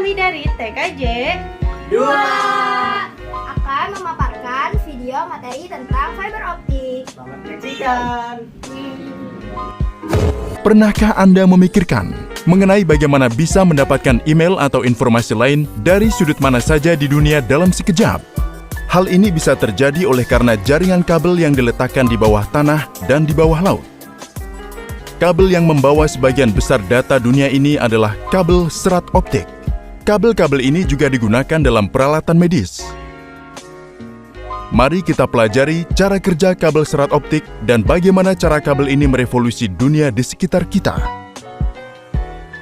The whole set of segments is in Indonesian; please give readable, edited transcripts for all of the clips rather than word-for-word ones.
kami dari TKJ 2 akan memaparkan video materi tentang fiber optik. Selamat menyaksikan. Pernahkah Anda memikirkan mengenai bagaimana bisa mendapatkan email atau informasi lain dari sudut mana saja di dunia dalam sekejap? Hal ini bisa terjadi oleh karena jaringan kabel yang diletakkan di bawah tanah dan di bawah laut. Kabel yang membawa sebagian besar data dunia ini adalah kabel serat optik. Kabel-kabel ini juga digunakan dalam peralatan medis. Mari kita pelajari cara kerja kabel serat optik dan bagaimana cara kabel ini merevolusi dunia di sekitar kita.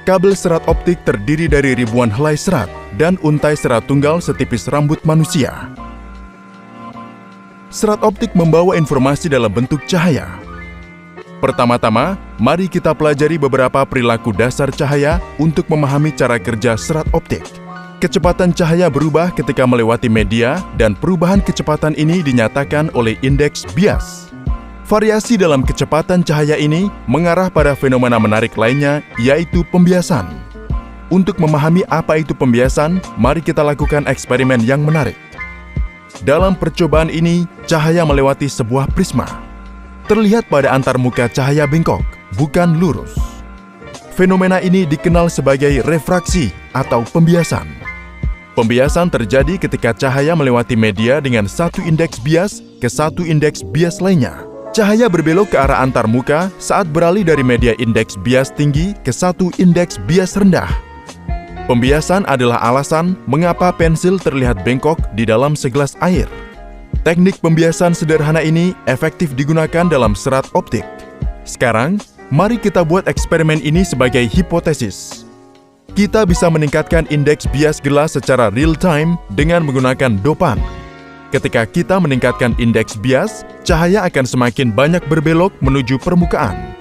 Kabel serat optik terdiri dari ribuan helai serat dan untai serat tunggal setipis rambut manusia. Serat optik membawa informasi dalam bentuk cahaya. Pertama-tama, mari kita pelajari beberapa perilaku dasar cahaya untuk memahami cara kerja serat optik. Kecepatan cahaya berubah ketika melewati media dan perubahan kecepatan ini dinyatakan oleh indeks bias. Variasi dalam kecepatan cahaya ini mengarah pada fenomena menarik lainnya, yaitu pembiasan. Untuk memahami apa itu pembiasan, mari kita lakukan eksperimen yang menarik. Dalam percobaan ini, cahaya melewati sebuah prisma. Terlihat pada antarmuka cahaya bengkok, bukan lurus. Fenomena ini dikenal sebagai refraksi atau pembiasan. Pembiasan terjadi ketika cahaya melewati media dengan satu indeks bias ke satu indeks bias lainnya. Cahaya berbelok ke arah antarmuka saat beralih dari media indeks bias tinggi ke satu indeks bias rendah. Pembiasan adalah alasan mengapa pensil terlihat bengkok di dalam segelas air. Teknik pembiasan sederhana ini efektif digunakan dalam serat optik. Sekarang, mari kita buat eksperimen ini sebagai hipotesis. Kita bisa meningkatkan indeks bias gelas secara real-time dengan menggunakan dopan. Ketika kita meningkatkan indeks bias, cahaya akan semakin banyak berbelok menuju permukaan.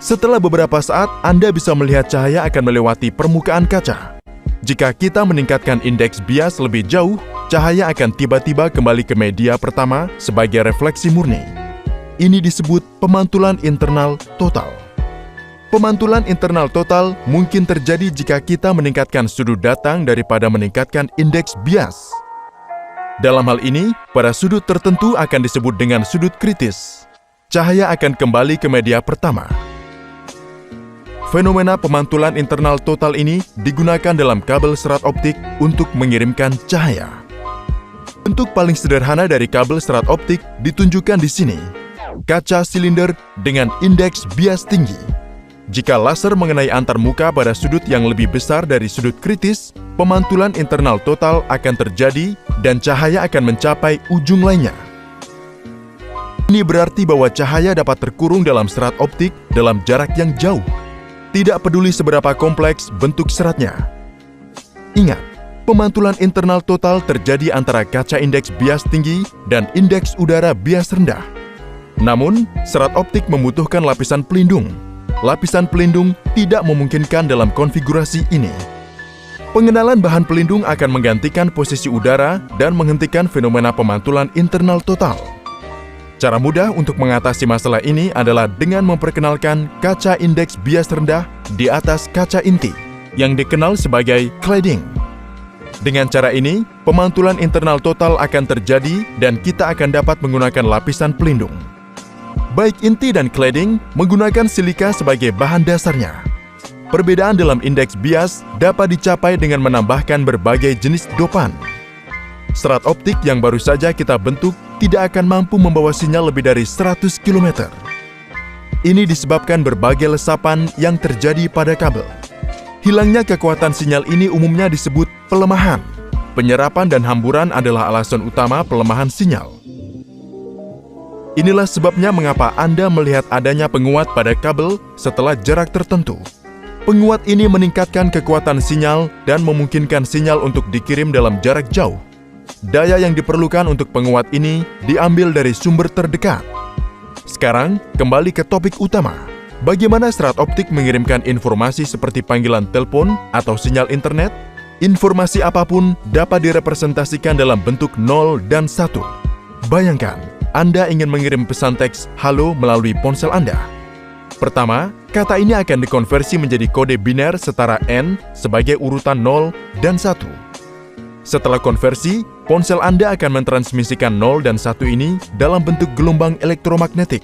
Setelah beberapa saat, Anda bisa melihat cahaya akan melewati permukaan kaca. Jika kita meningkatkan indeks bias lebih jauh, cahaya akan tiba-tiba kembali ke media pertama sebagai refleksi murni. Ini disebut pemantulan internal total. Pemantulan internal total mungkin terjadi jika kita meningkatkan sudut datang daripada meningkatkan indeks bias. Dalam hal ini, pada sudut tertentu akan disebut dengan sudut kritis. Cahaya akan kembali ke media pertama. Fenomena pemantulan internal total ini digunakan dalam kabel serat optik untuk mengirimkan cahaya. Bentuk paling sederhana dari kabel serat optik ditunjukkan di sini. Kaca silinder dengan indeks bias tinggi. Jika laser mengenai antarmuka pada sudut yang lebih besar dari sudut kritis, pemantulan internal total akan terjadi dan cahaya akan mencapai ujung lainnya. Ini berarti bahwa cahaya dapat terkurung dalam serat optik dalam jarak yang jauh. Tidak peduli seberapa kompleks bentuk seratnya. Ingat, pemantulan internal total terjadi antara kaca indeks bias tinggi dan indeks udara bias rendah. Namun, serat optik membutuhkan lapisan pelindung. Lapisan pelindung tidak memungkinkan dalam konfigurasi ini. Pengenalan bahan pelindung akan menggantikan posisi udara dan menghentikan fenomena pemantulan internal total. Cara mudah untuk mengatasi masalah ini adalah dengan memperkenalkan kaca indeks bias rendah di atas kaca inti, yang dikenal sebagai cladding. Dengan cara ini, pemantulan internal total akan terjadi dan kita akan dapat menggunakan lapisan pelindung. Baik inti dan cladding menggunakan silika sebagai bahan dasarnya. Perbedaan dalam indeks bias dapat dicapai dengan menambahkan berbagai jenis dopan. Serat optik yang baru saja kita bentuk tidak akan mampu membawa sinyal lebih dari 100 km. Ini disebabkan berbagai lesapan yang terjadi pada kabel. Hilangnya kekuatan sinyal ini umumnya disebut pelemahan. Penyerapan dan hamburan adalah alasan utama pelemahan sinyal. Inilah sebabnya mengapa Anda melihat adanya penguat pada kabel setelah jarak tertentu. Penguat ini meningkatkan kekuatan sinyal dan memungkinkan sinyal untuk dikirim dalam jarak jauh. Daya yang diperlukan untuk penguat ini diambil dari sumber terdekat. Sekarang, kembali ke topik utama. Bagaimana serat optik mengirimkan informasi seperti panggilan telepon atau sinyal internet? Informasi apapun dapat direpresentasikan dalam bentuk 0 dan 1. Bayangkan, Anda ingin mengirim pesan teks "halo" melalui ponsel Anda. Pertama, kata ini akan dikonversi menjadi kode biner setara N sebagai urutan 0 dan 1. Setelah konversi, ponsel Anda akan mentransmisikan 0 dan 1 ini dalam bentuk gelombang elektromagnetik.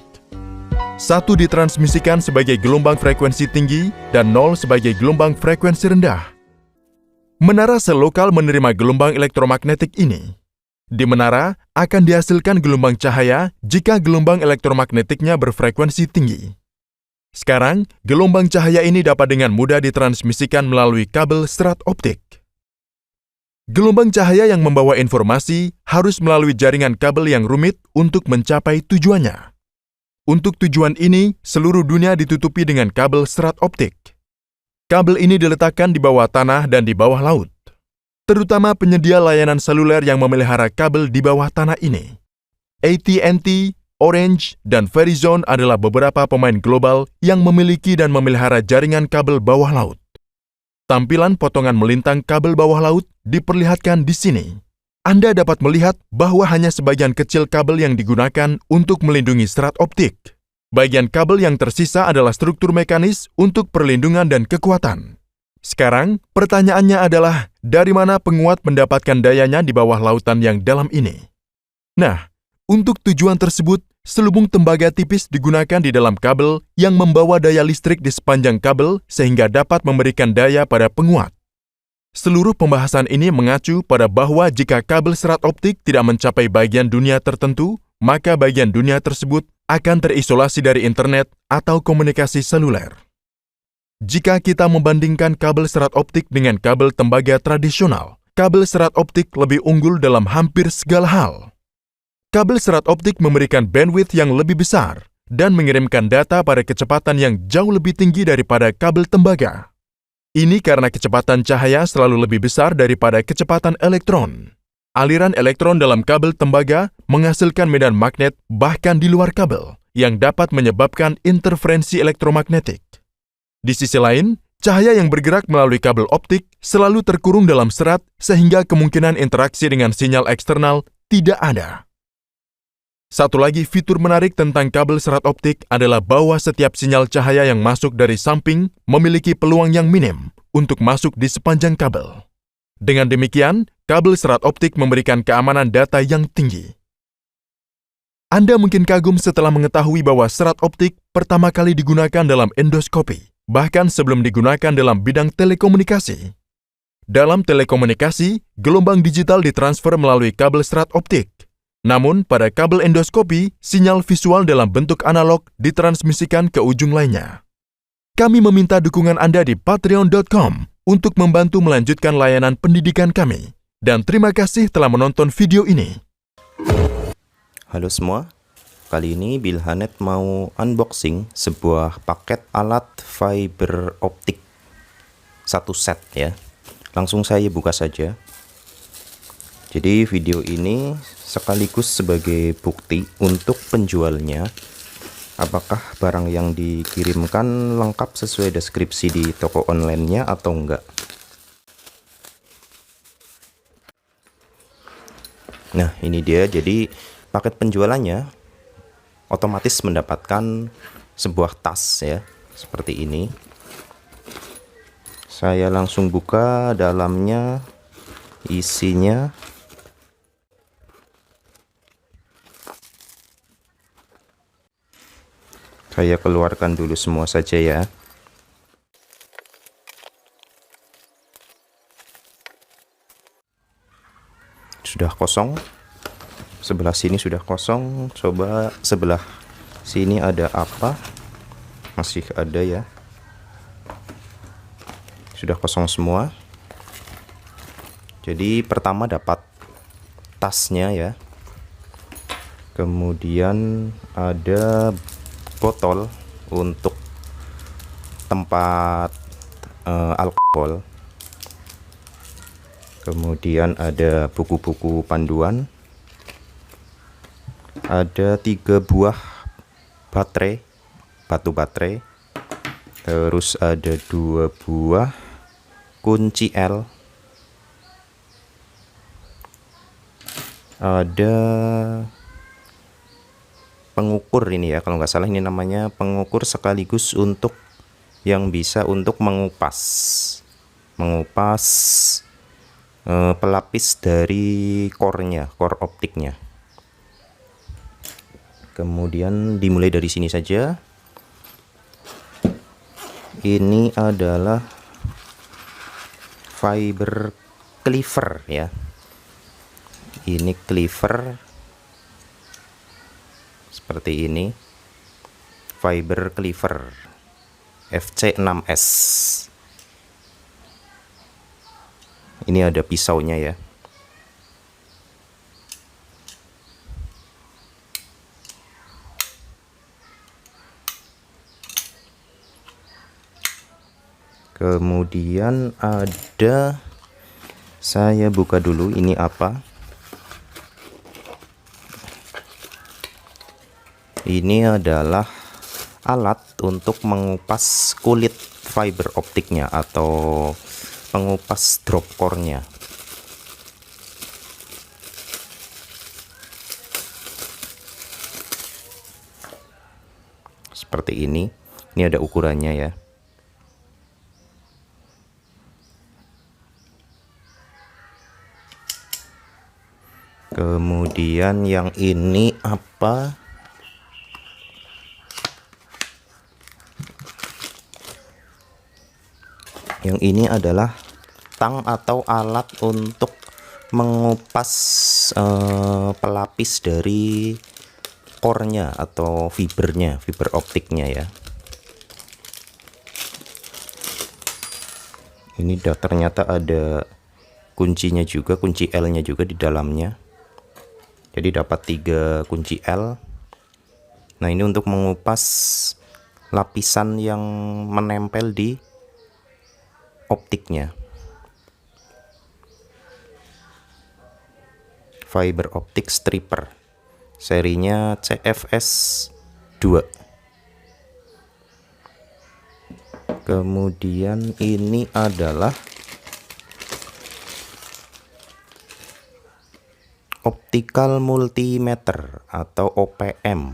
1 ditransmisikan sebagai gelombang frekuensi tinggi dan 0 sebagai gelombang frekuensi rendah. Menara sel lokal menerima gelombang elektromagnetik ini. Di menara akan dihasilkan gelombang cahaya jika gelombang elektromagnetiknya berfrekuensi tinggi. Sekarang, gelombang cahaya ini dapat dengan mudah ditransmisikan melalui kabel serat optik. Gelombang cahaya yang membawa informasi harus melalui jaringan kabel yang rumit untuk mencapai tujuannya. Untuk tujuan ini, seluruh dunia ditutupi dengan kabel serat optik. Kabel ini diletakkan di bawah tanah dan di bawah laut. Terutama penyedia layanan seluler yang memelihara kabel di bawah tanah ini. AT&T, Orange, dan Verizon adalah beberapa pemain global yang memiliki dan memelihara jaringan kabel bawah laut. Tampilan potongan melintang kabel bawah laut diperlihatkan di sini. Anda dapat melihat bahwa hanya sebagian kecil kabel yang digunakan untuk melindungi serat optik. Bagian kabel yang tersisa adalah struktur mekanis untuk perlindungan dan kekuatan. Sekarang, pertanyaannya adalah, dari mana penguat mendapatkan dayanya di bawah lautan yang dalam ini? Nah, untuk tujuan tersebut, selubung tembaga tipis digunakan di dalam kabel yang membawa daya listrik di sepanjang kabel sehingga dapat memberikan daya pada penguat. Seluruh pembahasan ini mengacu pada bahwa jika kabel serat optik tidak mencapai bagian dunia tertentu, maka bagian dunia tersebut akan terisolasi dari internet atau komunikasi seluler. Jika kita membandingkan kabel serat optik dengan kabel tembaga tradisional, kabel serat optik lebih unggul dalam hampir segala hal. Kabel serat optik memberikan bandwidth yang lebih besar dan mengirimkan data pada kecepatan yang jauh lebih tinggi daripada kabel tembaga. Ini karena kecepatan cahaya selalu lebih besar daripada kecepatan elektron. Aliran elektron dalam kabel tembaga menghasilkan medan magnet bahkan di luar kabel yang dapat menyebabkan interferensi elektromagnetik. Di sisi lain, cahaya yang bergerak melalui kabel optik selalu terkurung dalam serat sehingga kemungkinan interaksi dengan sinyal eksternal tidak ada. Satu lagi fitur menarik tentang kabel serat optik adalah bahwa setiap sinyal cahaya yang masuk dari samping memiliki peluang yang minim untuk masuk di sepanjang kabel. Dengan demikian, kabel serat optik memberikan keamanan data yang tinggi. Anda mungkin kagum setelah mengetahui bahwa serat optik pertama kali digunakan dalam endoskopi, bahkan sebelum digunakan dalam bidang telekomunikasi. Dalam telekomunikasi, gelombang digital ditransfer melalui kabel serat optik. Namun, pada kabel endoskopi, sinyal visual dalam bentuk analog ditransmisikan ke ujung lainnya. Kami meminta dukungan Anda di patreon.com untuk membantu melanjutkan layanan pendidikan kami. Dan terima kasih telah menonton video ini. Halo semua, kali ini Bilhanet mau unboxing sebuah paket alat fiber optik. Satu set ya. Langsung saya buka saja. Jadi video ini sekaligus sebagai bukti untuk penjualnya apakah barang yang dikirimkan lengkap sesuai deskripsi di toko online-nya atau enggak. Nah, ini dia. Jadi paket penjualannya otomatis mendapatkan sebuah tas ya, seperti ini. Saya langsung buka dalamnya, isinya. Saya keluarkan dulu semua saja ya. Sudah kosong. Sebelah sini sudah kosong. Coba sebelah sini ada apa? Masih ada ya. Sudah kosong semua. Jadi pertama dapat tasnya ya. Kemudian ada botol untuk tempat alkohol. Kemudian ada buku-buku panduan. Ada 3 buah baterai, batu baterai. Terus ada 2 buah kunci L. Ada pengukur ini ya, kalau nggak salah ini namanya pengukur sekaligus untuk yang bisa untuk mengupas pelapis dari core optiknya. Kemudian dimulai dari sini saja. Ini adalah fiber cleaver ya. Ini cleaver seperti ini, fiber cleaver FC6S. Ini ada pisaunya ya. Kemudian ada, saya buka dulu ini apa. Ini adalah alat untuk mengupas kulit fiber optiknya atau pengupas drop core-nya. Seperti ini. Ini ada ukurannya ya. Kemudian yang ini apa? Yang ini adalah tang atau alat untuk mengupas pelapis dari core-nya atau fiber optiknya ya. Ini ternyata ada kuncinya juga, kunci L-nya juga di dalamnya. Jadi dapat 3 kunci L. Nah, ini untuk mengupas lapisan yang menempel di optiknya. Fiber optic stripper. Serinya CFS 2. Kemudian ini adalah optical multimeter atau OPM.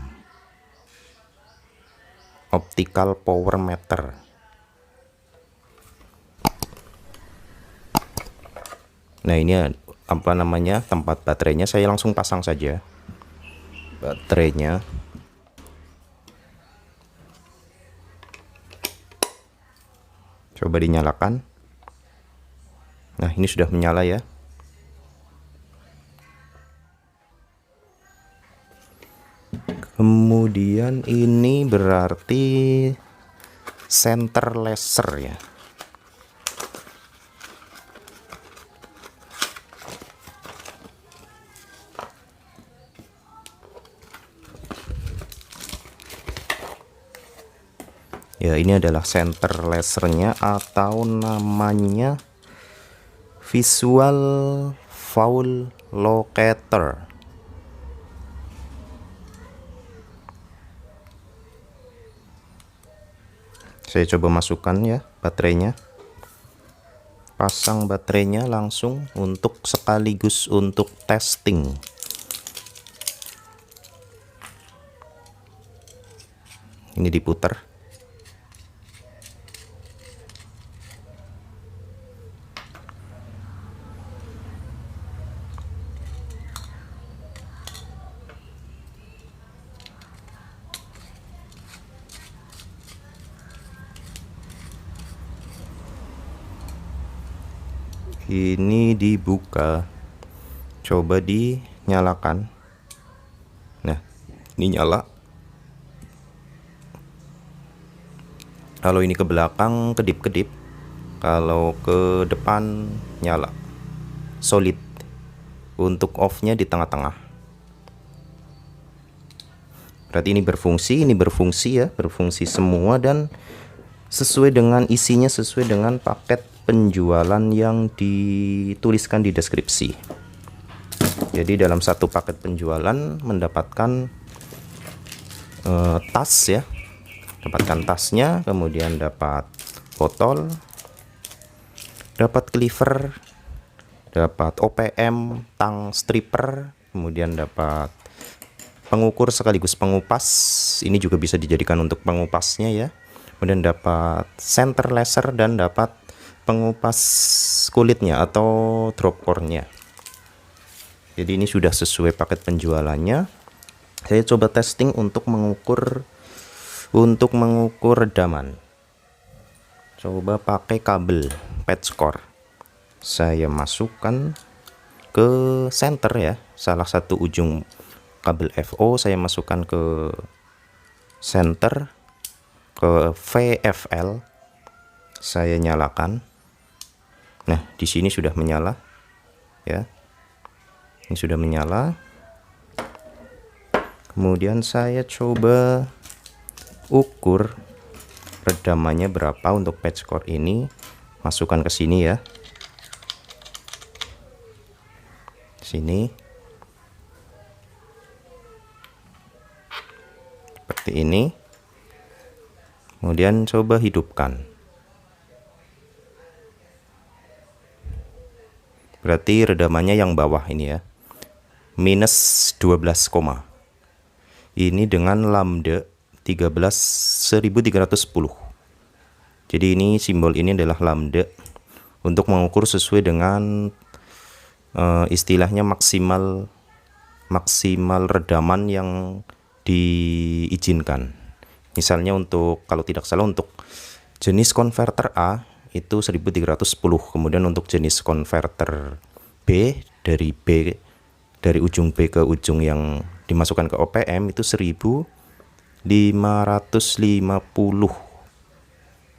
Optical power meter. Nah, ini apa namanya, tempat baterainya. Saya langsung pasang saja baterainya. Coba dinyalakan. Nah, ini sudah menyala ya. Kemudian ini berarti center laser ya. Ya, ini adalah center lasernya atau namanya visual foul locator. Saya coba masukkan ya baterainya. Pasang baterainya langsung untuk sekaligus untuk testing. Ini diputar. Ini dibuka, coba dinyalakan. Nah, ini nyala. Kalau ini ke belakang kedip-kedip, kalau ke depan nyala solid. Untuk off-nya di tengah-tengah. Berarti ini berfungsi ya, berfungsi semua dan sesuai dengan isinya, sesuai dengan paket penjualan yang dituliskan di deskripsi. Jadi dalam satu paket penjualan mendapatkan tas ya, dapatkan tasnya, kemudian dapat botol, dapat cleaver, dapat OPM tang stripper, kemudian dapat pengukur sekaligus pengupas. Ini juga bisa dijadikan untuk pengupasnya ya. Kemudian dapat center laser dan dapat pengupas kulitnya atau drop core-nya. Jadi ini sudah sesuai paket penjualannya. Saya coba testing untuk mengukur redaman. Coba pakai kabel patch core. Saya masukkan ke center ya, salah satu ujung kabel FO saya masukkan ke center, ke VFL. Saya nyalakan. Nah, di sini sudah menyala ya. Ini sudah menyala. Kemudian saya coba ukur redamannya berapa untuk patch core ini. Masukkan ke sini ya. Sini. Seperti ini. Kemudian coba hidupkan. Berarti redamannya yang bawah ini ya. Minus 12, ini dengan lambda 13.310. Jadi ini simbol ini adalah lambda untuk mengukur sesuai dengan istilahnya maksimal redaman yang diizinkan. Misalnya untuk, kalau tidak salah untuk jenis konverter A itu 1310, kemudian untuk jenis konverter B dari ujung B ke ujung yang dimasukkan ke OPM itu 1550.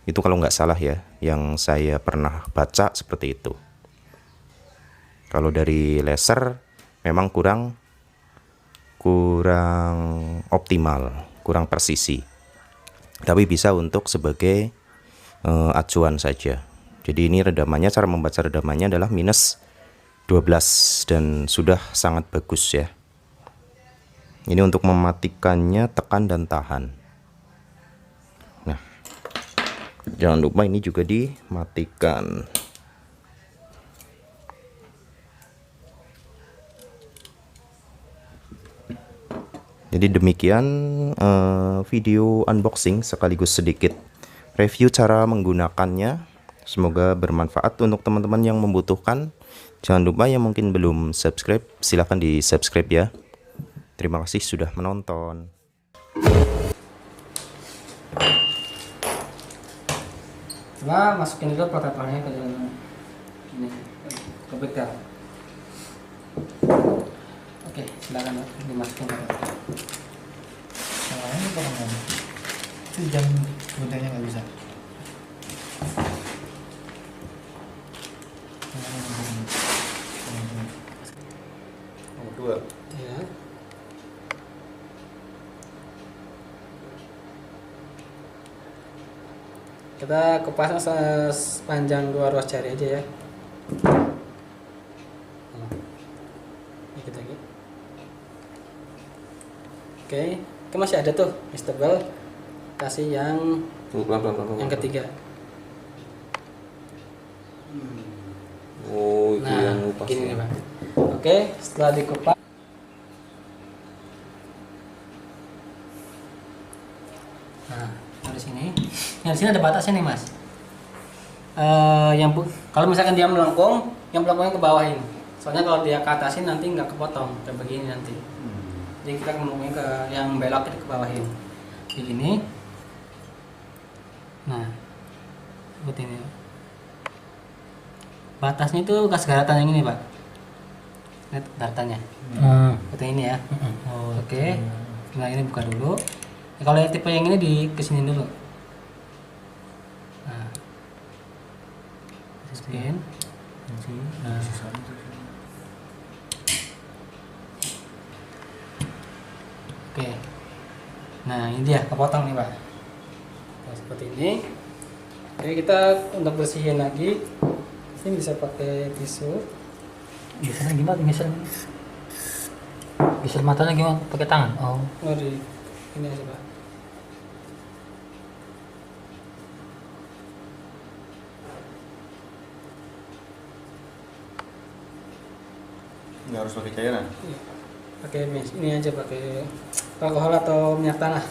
Itu kalau nggak salah ya, yang saya pernah baca seperti itu. Kalau dari laser memang kurang optimal, kurang presisi. Tapi bisa untuk sebagai acuan saja. Jadi ini redamannya, cara membaca redamannya adalah minus 12 dan sudah sangat bagus ya. Ini untuk mematikannya tekan dan tahan. Nah, jangan lupa ini juga dimatikan. Jadi demikian video unboxing sekaligus sedikit review cara menggunakannya. Semoga bermanfaat untuk teman-teman yang membutuhkan. Jangan lupa yang mungkin belum subscribe, silahkan di subscribe ya. Terima kasih sudah menonton. Coba masukin dulu protektornya ke dalam ini, ke bengkel. Oke, silakan dimasukin protektor. Ini kurang itu jam bentengnya nggak bisa. Oh, 2. Ya. Kita kepasang sepanjang 2 ruas jari aja ya. Dikit lagi. Oke, kan masih ada tuh Mr. Kasih yang ketiga. Oh, itu Nah, yang ngupas gini nih, ya. Pak. Oke, setelah dikupas. Nah, dari sini. Nah, di sini ada batasnya nih, Mas. Kalau misalkan dia melengkung, yang melengkungnya ke bawahin. Soalnya kalau dia ke atasin nanti nggak kepotong kayak begini nanti. Jadi kita melengkungnya ke yang belok ke bawahin. Begini. Nah, seperti ini. Batasnya itu gas garatan yang ini, Pak. Lihat garatannya. Seperti ini ya. Oke. Nah, ini buka dulu. Ya, kalau yang tipe yang ini di kesini dulu. Nah, masukin. Nah. Oke. Nah, ini dia kepotong nih, Pak. Nah, seperti ini. Oke, kita untuk bersihin lagi. Ini bisa pakai tisu. Biasanya gimana misalnya? Bisa matanya gimana? Pakai tangan? Oh. Oh, di ini aja, Pak. Nggak harus pakai cairan. Iya. pakai ini aja, pakai alkohol atau minyak tanah.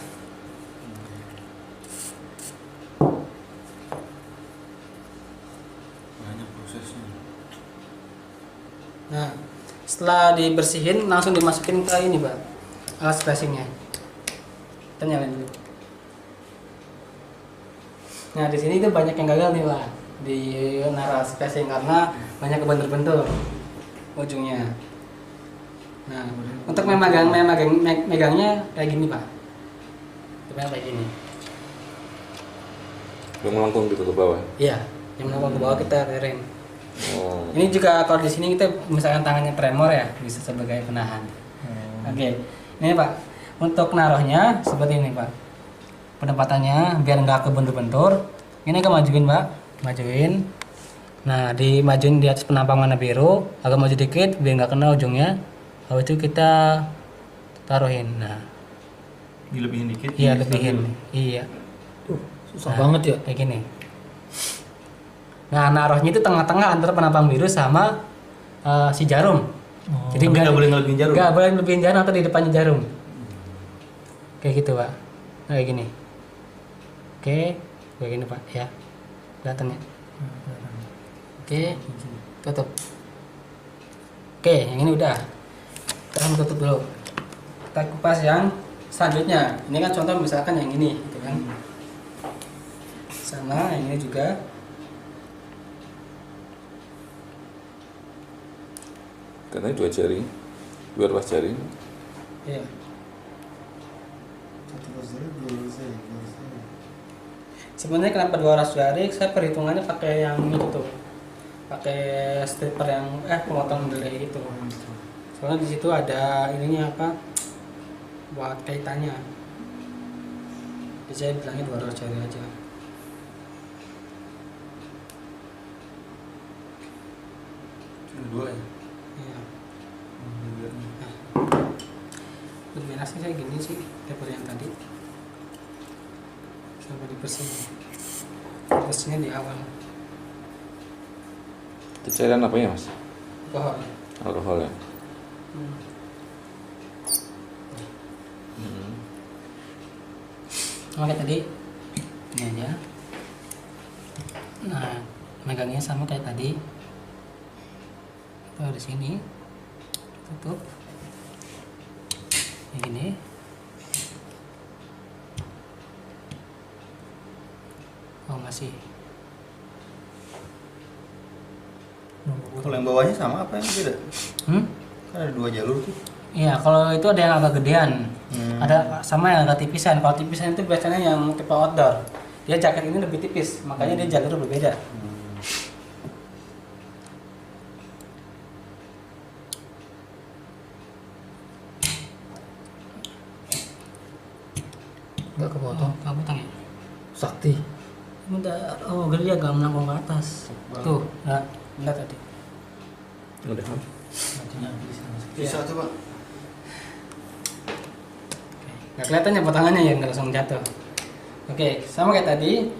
Banyak prosesnya. Nah, setelah dibersihin langsung dimasukin ke ini, Pak, alat spacingnya. Kita nyalain dulu. Nah, di sini tuh banyak yang gagal nih, Pak, di naruh alat spacing karena banyak kebentur-bentur ujungnya. Nah, untuk megangnya kayak gini, Pak. Coba kayak gini. Yang melengkung gitu ke bawah. Iya, yang melengkung ke bawah kita rem. Oh. Ini juga kalau di sini kita misalkan tangannya tremor ya, bisa sebagai penahan. Oke, ini Pak, untuk naruhnya seperti ini Pak. Penempatannya biar nggak kebentur-bentur. Ini agak majuin Pak, majuin. Nah, dimajuin di atas penampang warna biru, agak maju dikit biar nggak kena ujungnya. Habis itu kita taruhin. Nah, Dilebihin dikit. iya lebihin, iya. Susah banget ya. Kayak gini. Nah, naruhnya itu tengah-tengah antara penampang biru sama si jarum. Jadi nggak boleh ngelebihin jarum. Nggak boleh ngelebihin jarum atau di depannya jarum. Kayak gitu Pak. Nah, kayak gini. Oke, kayak gini Pak ya. Kelihatan ya. Oke, tutup. Oke, yang ini udah. Kita tutup dulu. Kita kupas yang selanjutnya. Ini kan contoh misalkan yang ini, gitu kan. Sama yang ini juga. Karena 2 jari, 2 ruas jari. Iya. Sebenarnya kenapa 2 ruas jari? Saya perhitungannya pakai yang itu tuh, pakai stripper yang pemotong delay gitu. Soalnya di situ ada ininya apa? Buat kaitannya. Jadi saya bilangnya 2 ruas jari aja. Dua ya. Iya. Lebih enak sih saya gini sih daripada yang tadi. Sampai dibersihin. Bersihnya di awal. Itu cairan apa ya Mas? Alkohol. Alkohol ya. Oke tadi ini aja. Nah, megangnya sama kayak tadi. Taruh di sini. Tutup. Kayak gini. Oh, masih. Kalau yang bawahnya sama apa yang beda? Hmm? Kan ada 2 jalur tuh. Iya, kalau itu ada yang agak gedean. Ada sama yang agak tipisan. Kalau tipisan itu biasanya yang tipe outdoor. Dia jaket ini lebih tipis, makanya dia jalur berbeda. Enggak kepotong. Kamu potong ya? Sakti. Bentar. Oh, geli agak melengkung ke atas. Tuh, nah, bentar tadi. Udah. Bisa coba. Nggak kelihatan ya potongannya ya, nggak langsung jatuh. Oke, sama kayak tadi.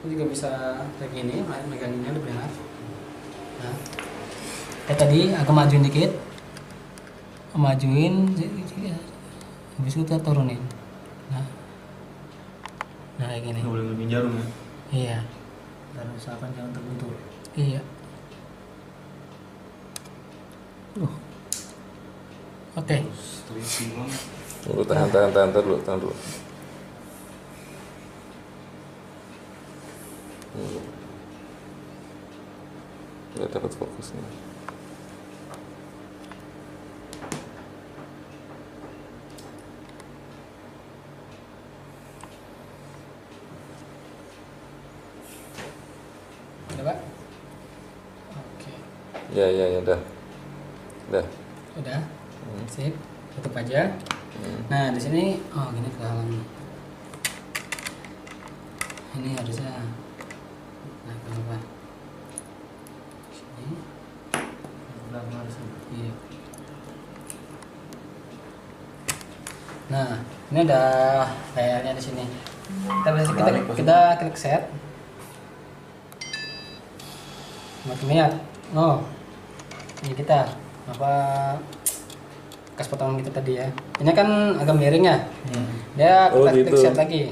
Ini juga bisa kayak gini, meganginnya lebih enak. Nah, kayak tadi agak majuin dikit. Majuin, habis itu kita turunin. Nah kayak gini. Nggak boleh ngelebihin jarum ya. Iya. Dan usahakan jangan terbentur. Iya. Oke. Tunggu, tahan dulu. Nggak dapat fokusnya. Udah Pak? Oke. Ya, udah. Udah. Sip. Tutup aja. Nah di sini, oh gini ke dalam. Ini harusnya. Nah kenapa? Sini. Iya. Nah ini ada layarnya di sini. Kita klik set. Makin lihat. Oh, ini kita apa bekas potongan kita tadi ya. Ini kan agak miring ya. Dia Oh, kita gitu. klik set lagi.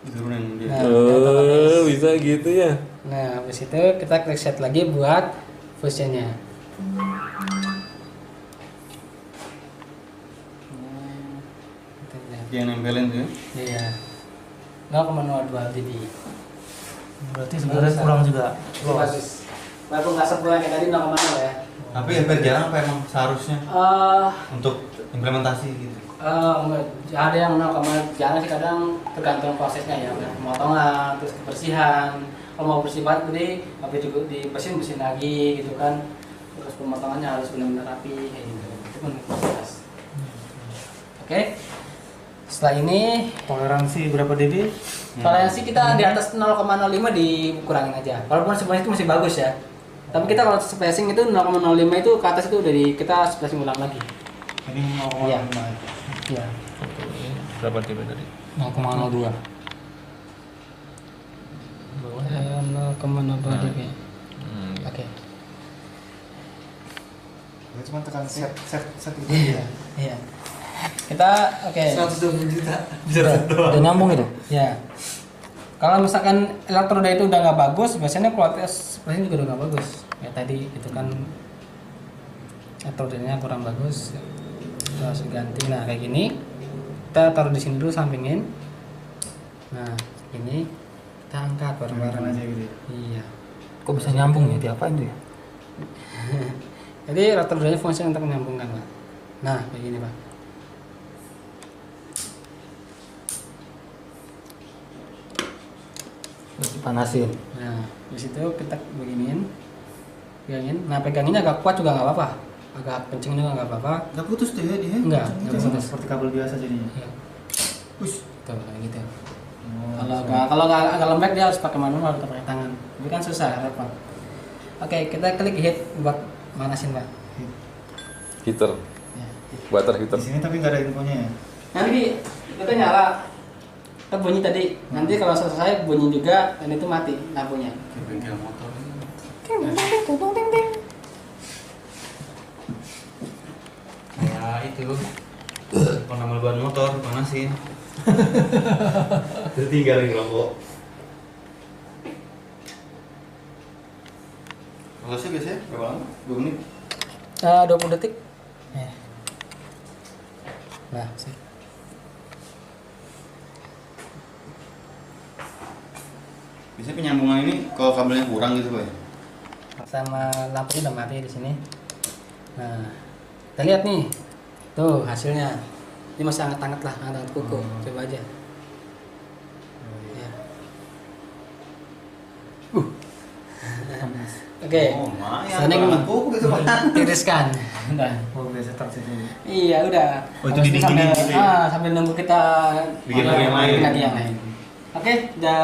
Turunin dia. Nah, Oh, bisa gitu ya. nah, habis itu kita klik set lagi buat fusionnya. Gitu ya. Yang nempelin tuh ya. Iya. 0,02 dB. Berarti sebenarnya kurang juga. Bagus. Walaupun nggak sempurna kayak tadi 0,0 ya. Tapi hampir jarang apa emang seharusnya Eh, untuk implementasi gitu. ada yang 0, jarang sih, kadang tergantung prosesnya ya, pemotongan, terus kebersihan. Kalau mau bersih banget, jadi habis dibersihin lagi gitu kan. Terus pemotongannya harus benar-benar rapi kayak gitu. Itu pun proses. Oke. Setelah ini Toleransi berapa dB? toleransi kita di atas 0,05 dikurangin aja. Walaupun sebenarnya itu masih bagus ya. Tapi kita kalau spacing itu 0,05 itu ke atas itu udah kita spacing ulang lagi. Ini 0,5. Iya. Iya. Berapa dB tadi? 0,02. 0,02 dB. Oke. Cuma tekan set itu ya. Iya. Kita oke. 120 juta. Udah nyambung itu? Ya. Kalau misalkan elektroda itu udah nggak bagus, biasanya kualitas spacing juga udah nggak bagus. Ya tadi itu kan elektrodanya kurang bagus. Kita harus ganti. Nah kayak gini, kita taruh di sini dulu, sampingin. Nah ini kita angkat bareng-bareng aja gitu. Iya. Kok bisa nyambung ya? Diapain tuh ya? Jadi elektrodanya fungsi untuk menyambungkan, Pak. Nah kayak gini, Pak. Dipanasin. Nah, di situ kita beginiin, pegangin. Nah, peganginnya agak kuat juga nggak apa-apa, agak kenceng juga nggak apa-apa. Nggak putus tuh ya dia? Enggak, Kenceng nggak gitu. putus. Seperti kabel biasa jadinya. Iya. Push. Tuh kayak gitu. Oh, Kalau nggak agak lembek dia harus pakai manual atau pakai tangan. Tapi kan susah, repot. Oke, kita klik hit buat manasin, Pak. Heater. Ya. Water heater. Di sini tapi nggak ada infonya ya. Nanti kita nyala, kita bunyi tadi. Nanti kalau selesai bunyi juga dan itu mati lampunya. Kayak bengkel motor. Kayak itu. Kalau nambah ban motor panasin. Terus tinggalin rokok. Prosesnya biasanya berapa lama? 2 menit? 20 detik. Nah, sih. Biasanya penyambungan ini kalau kabelnya kurang gitu Pak ya? Sama lampunya udah mati di sini. Nah, kita lihat nih, tuh hasilnya. Ini masih hangat-hangat lah, hangat kuku. Coba aja. Ya. Oke. Oh, lumayan. Sana Hangat kuku gitu Pak. tiriskan. Udah. Oh, biasa tak sini. Iya, udah. Oh, itu Habis didinginin sambil, gitu ya? sambil nunggu kita Bikin lagi yang lain. bikin lagi yang lain. Oke, udah